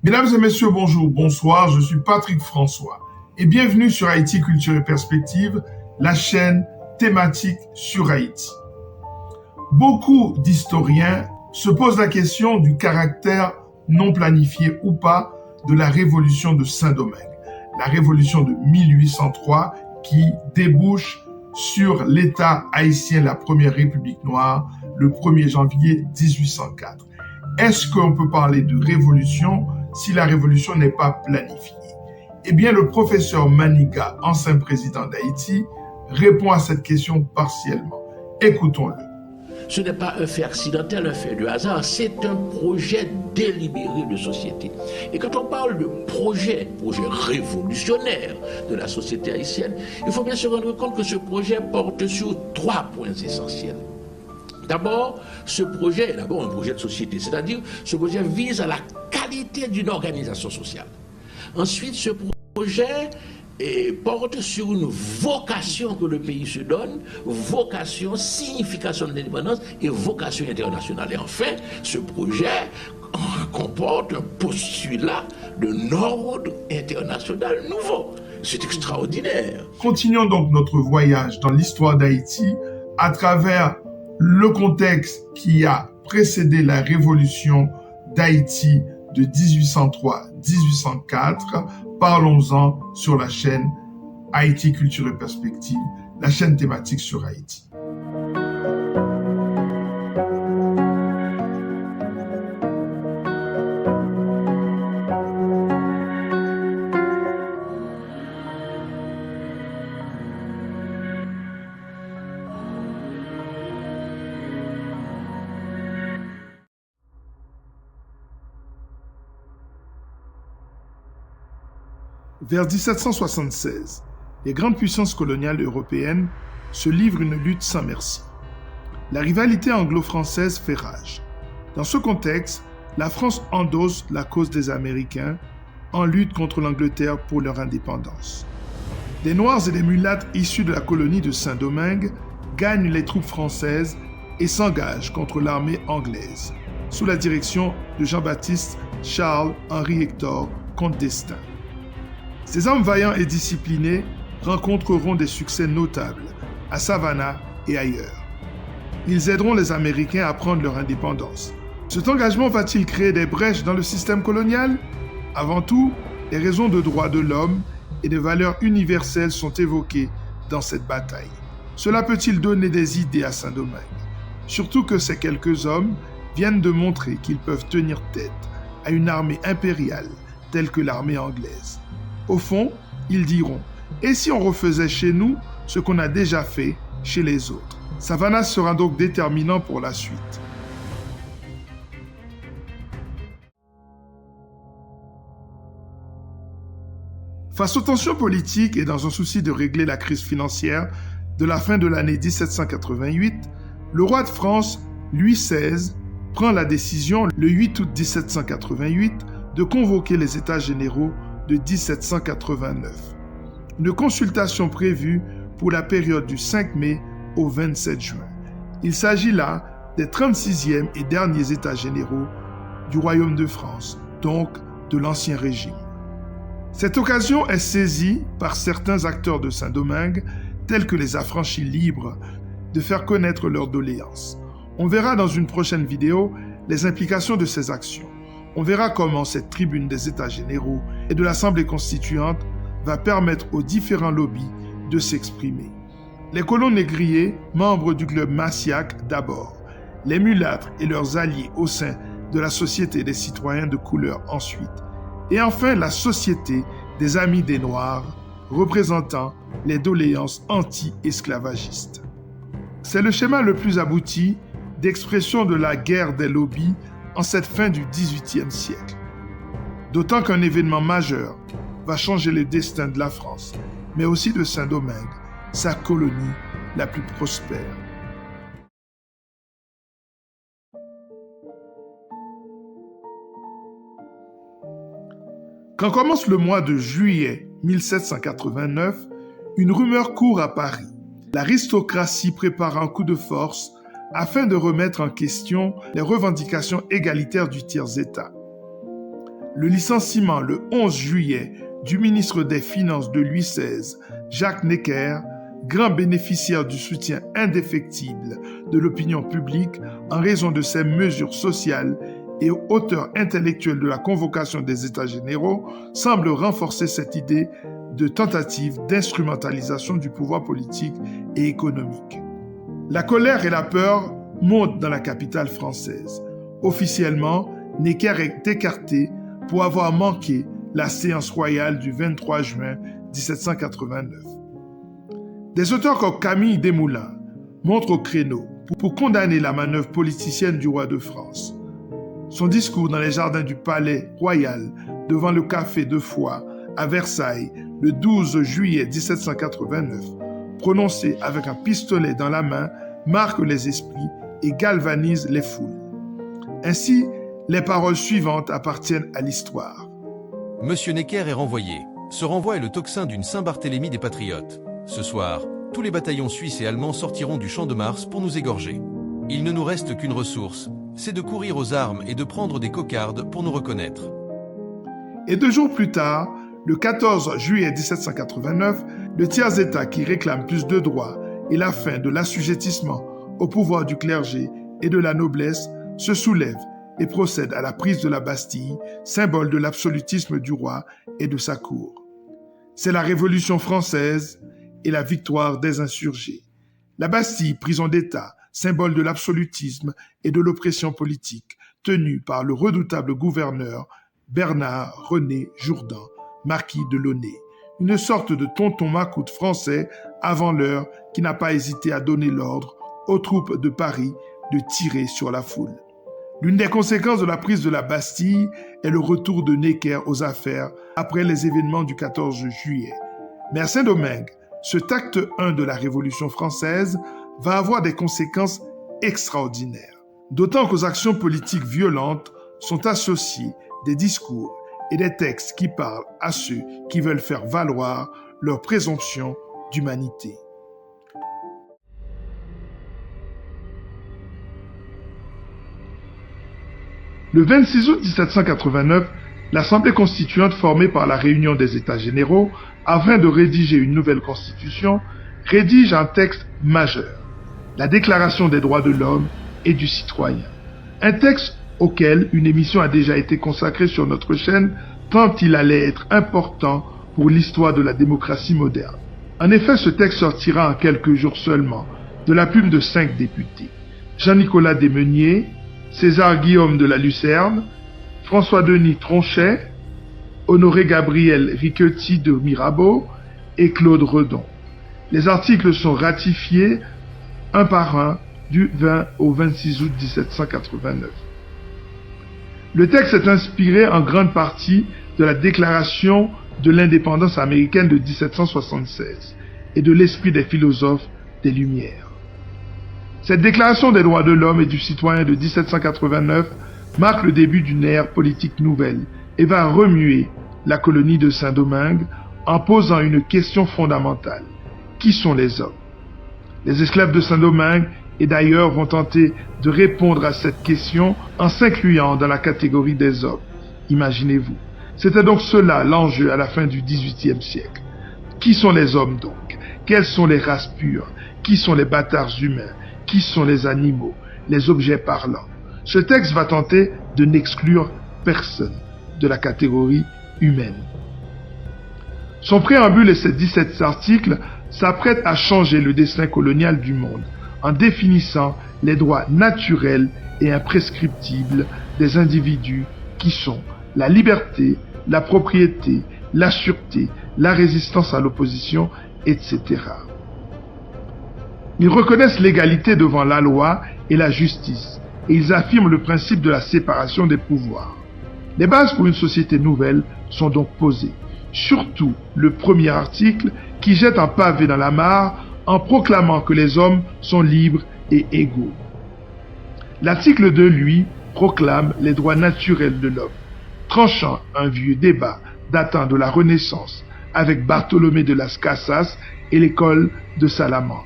Mesdames et messieurs, bonjour, bonsoir, je suis Patrick François et bienvenue sur Haïti Culture et Perspective, la chaîne thématique sur Haïti. Beaucoup d'historiens se posent la question du caractère non planifié ou pas de la révolution de Saint-Domingue, la révolution de 1803 qui débouche sur l'État haïtien, la première République noire, le 1er janvier 1804. Est-ce qu'on peut parler de révolution si la révolution n'est pas planifiée? Eh bien, le professeur Maniga, ancien président d'Haïti, répond à cette question partiellement. Écoutons-le. Ce n'est pas un fait accidentel, un fait de hasard, c'est un projet délibéré de société. Et quand on parle de projet révolutionnaire de la société haïtienne, il faut bien se rendre compte que ce projet porte sur 3 points essentiels. D'abord, ce projet est d'abord un projet de société, c'est-à-dire ce projet vise à la qualité d'une organisation sociale. Ensuite, ce projet porte sur une vocation que le pays se donne, vocation, signification de l'indépendance et vocation internationale. Et enfin, ce projet comporte un postulat d'un ordre international nouveau. C'est extraordinaire. Continuons donc notre voyage dans l'histoire d'Haïti à travers le contexte qui a précédé la révolution d'Haïti de 1803-1804. Parlons-en sur la chaîne Haïti Culture et Perspective, la chaîne thématique sur Haïti. Vers 1776, les grandes puissances coloniales européennes se livrent une lutte sans merci. La rivalité anglo-française fait rage. Dans ce contexte, la France endosse la cause des Américains en lutte contre l'Angleterre pour leur indépendance. Des Noirs et des mulattes issus de la colonie de Saint-Domingue gagnent les troupes françaises et s'engagent contre l'armée anglaise, sous la direction de Jean-Baptiste Charles-Henri Hector, comte d'Estaing. Ces hommes vaillants et disciplinés rencontreront des succès notables à Savannah et ailleurs. Ils aideront les Américains à prendre leur indépendance. Cet engagement va-t-il créer des brèches dans le système colonial? Avant tout, les raisons de droits de l'homme et des valeurs universelles sont évoquées dans cette bataille. Cela peut-il donner des idées à Saint-Domingue? Surtout que ces quelques hommes viennent de montrer qu'ils peuvent tenir tête à une armée impériale telle que l'armée anglaise. Au fond, ils diront « Et si on refaisait chez nous ce qu'on a déjà fait chez les autres ?» Savannah sera donc déterminant pour la suite. Face aux tensions politiques et dans un souci de régler la crise financière de la fin de l'année 1788, le roi de France, Louis XVI, prend la décision le 8 août 1788 de convoquer les États généraux de 1789. Une consultation prévue pour la période du 5 mai au 27 juin. Il s'agit là des 36e et derniers États généraux du Royaume de France, donc de l'Ancien Régime. Cette occasion est saisie par certains acteurs de Saint-Domingue, tels que les affranchis libres, de faire connaître leurs doléances. On verra dans une prochaine vidéo les implications de ces actions. On verra comment cette tribune des États généraux et de l'Assemblée constituante va permettre aux différents lobbies de s'exprimer. Les colons négriers, membres du club Massiac d'abord, les mulâtres et leurs alliés au sein de la Société des citoyens de couleur ensuite, et enfin la Société des Amis des Noirs, représentant les doléances anti-esclavagistes. C'est le schéma le plus abouti d'expression de la guerre des lobbies en cette fin du XVIIIe siècle. D'autant qu'un événement majeur va changer le destin de la France, mais aussi de Saint-Domingue, sa colonie la plus prospère. Quand commence le mois de juillet 1789, une rumeur court à Paris. L'aristocratie prépare un coup de force afin de remettre en question les revendications égalitaires du tiers-État. Le licenciement le 11 juillet du ministre des Finances de Louis XVI, Jacques Necker, grand bénéficiaire du soutien indéfectible de l'opinion publique en raison de ses mesures sociales et auteur intellectuel de la convocation des États généraux, semble renforcer cette idée de tentative d'instrumentalisation du pouvoir politique et économique. La colère et la peur montent dans la capitale française. Officiellement, Necker est écarté pour avoir manqué la séance royale du 23 juin 1789. Des auteurs comme Camille Desmoulins montrent au créneau pour condamner la manœuvre politicienne du roi de France. Son discours dans les jardins du Palais Royal devant le Café de Foix à Versailles le 12 juillet 1789, prononcé avec un pistolet dans la main, marque les esprits et galvanise les foules. Ainsi, les paroles suivantes appartiennent à l'histoire. Monsieur Necker est renvoyé. Ce renvoi est le tocsin d'une Saint-Barthélemy des Patriotes. Ce soir, tous les bataillons suisses et allemands sortiront du Champ de Mars pour nous égorger. Il ne nous reste qu'une ressource, c'est de courir aux armes et de prendre des cocardes pour nous reconnaître. Et 2 jours plus tard, le 14 juillet 1789, le tiers-État qui réclame plus de droits et la fin de l'assujettissement au pouvoir du clergé et de la noblesse se soulève et procède à la prise de la Bastille, symbole de l'absolutisme du roi et de sa cour. C'est la Révolution française et la victoire des insurgés. La Bastille, prison d'État, symbole de l'absolutisme et de l'oppression politique, tenue par le redoutable gouverneur Bernard René Jourdan, marquis de Launay, une sorte de tonton Macoute français avant l'heure qui n'a pas hésité à donner l'ordre aux troupes de Paris de tirer sur la foule. L'une des conséquences de la prise de la Bastille est le retour de Necker aux affaires après les événements du 14 juillet. Mais à Saint-Domingue, cet acte 1 de la Révolution française va avoir des conséquences extraordinaires. D'autant qu'aux actions politiques violentes sont associés des discours et des textes qui parlent à ceux qui veulent faire valoir leur présomption d'humanité. Le 26 août 1789, l'Assemblée constituante formée par la réunion des États généraux, afin de rédiger une nouvelle constitution, rédige un texte majeur, la Déclaration des droits de l'homme et du citoyen. Un texte auquel une émission a déjà été consacrée sur notre chaîne, tant il allait être important pour l'histoire de la démocratie moderne. En effet, ce texte sortira en quelques jours seulement de la plume de 5 députés. Jean-Nicolas Desmeuniers, César Guillaume de la Lucerne, François-Denis Tronchet, Honoré Gabriel Riquetti de Mirabeau et Claude Redon. Les articles sont ratifiés un par un du 20 au 26 août 1789. Le texte est inspiré en grande partie de la Déclaration de l'indépendance américaine de 1776 et de l'esprit des philosophes des Lumières. Cette Déclaration des droits de l'homme et du citoyen de 1789 marque le début d'une ère politique nouvelle et va remuer la colonie de Saint-Domingue en posant une question fondamentale. Qui sont les hommes? Les esclaves de Saint-Domingue et d'ailleurs vont tenter de répondre à cette question en s'incluant dans la catégorie des hommes. Imaginez-vous. C'était donc cela l'enjeu à la fin du XVIIIe siècle. Qui sont les hommes donc? Quelles sont les races pures? Qui sont les bâtards humains? Qui sont les animaux? Les objets parlants? Ce texte va tenter de n'exclure personne de la catégorie humaine. Son préambule et ses 17 articles s'apprêtent à changer le destin colonial du monde en définissant les droits naturels et imprescriptibles des individus qui sont la liberté, la propriété, la sûreté, la résistance à l'opposition, etc. Ils reconnaissent l'égalité devant la loi et la justice, et ils affirment le principe de la séparation des pouvoirs. Les bases pour une société nouvelle sont donc posées, surtout le premier article qui jette un pavé dans la mare en proclamant que les hommes sont libres et égaux. L'article 2, lui, proclame les droits naturels de l'homme, tranchant un vieux débat datant de la Renaissance avec Bartholomé de Las Casas et l'école de Salamanque.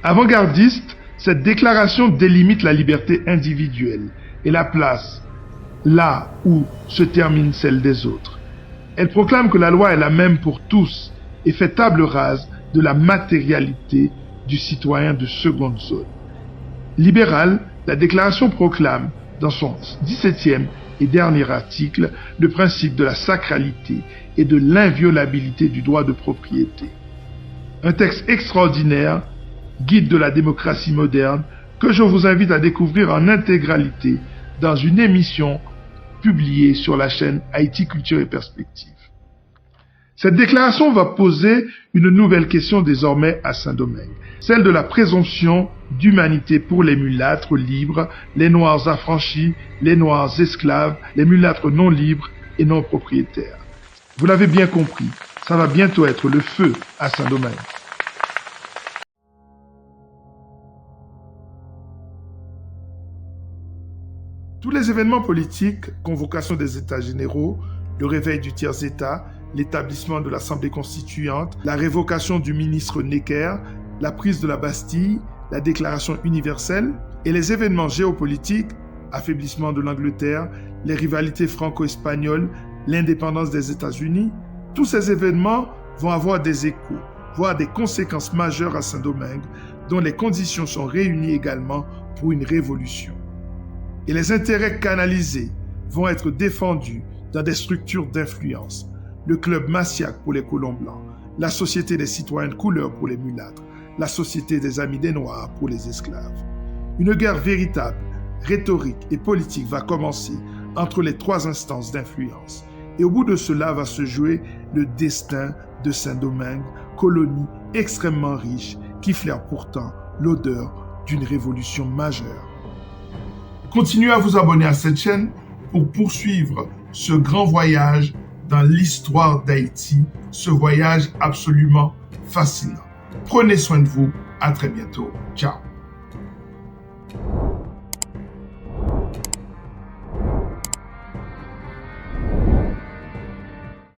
Avant-gardiste, cette déclaration délimite la liberté individuelle et la place là où se termine celle des autres. Elle proclame que la loi est la même pour tous et fait table rase de la matérialité du citoyen de seconde zone. Libérale, la déclaration proclame, dans son 17e et dernier article, le principe de la sacralité et de l'inviolabilité du droit de propriété. Un texte extraordinaire, guide de la démocratie moderne, que je vous invite à découvrir en intégralité dans une émission publiée sur la chaîne Haïti Culture et Perspective. Cette déclaration va poser une nouvelle question désormais à Saint-Domingue, celle de la présomption d'humanité pour les mulâtres libres, les noirs affranchis, les noirs esclaves, les mulâtres non libres et non propriétaires. Vous l'avez bien compris, ça va bientôt être le feu à Saint-Domingue. Tous les événements politiques, convocation des États généraux, le réveil du tiers-État, l'établissement de l'Assemblée constituante, la révocation du ministre Necker, la prise de la Bastille, la Déclaration universelle et les événements géopolitiques, affaiblissement de l'Angleterre, les rivalités franco-espagnoles, l'indépendance des États-Unis, tous ces événements vont avoir des échos, voire des conséquences majeures à Saint-Domingue, dont les conditions sont réunies également pour une révolution. Et les intérêts canalisés vont être défendus dans des structures d'influence. Le club Massiac pour les colons blancs, la Société des citoyens de couleur pour les mulâtres, la Société des amis des noirs pour les esclaves. Une guerre véritable, rhétorique et politique va commencer entre les trois instances d'influence. Et au bout de cela va se jouer le destin de Saint-Domingue, colonie extrêmement riche qui flaire pourtant l'odeur d'une révolution majeure. Continuez à vous abonner à cette chaîne pour poursuivre ce grand voyage dans l'histoire d'Haïti, ce voyage absolument fascinant. Prenez soin de vous, à très bientôt. Ciao.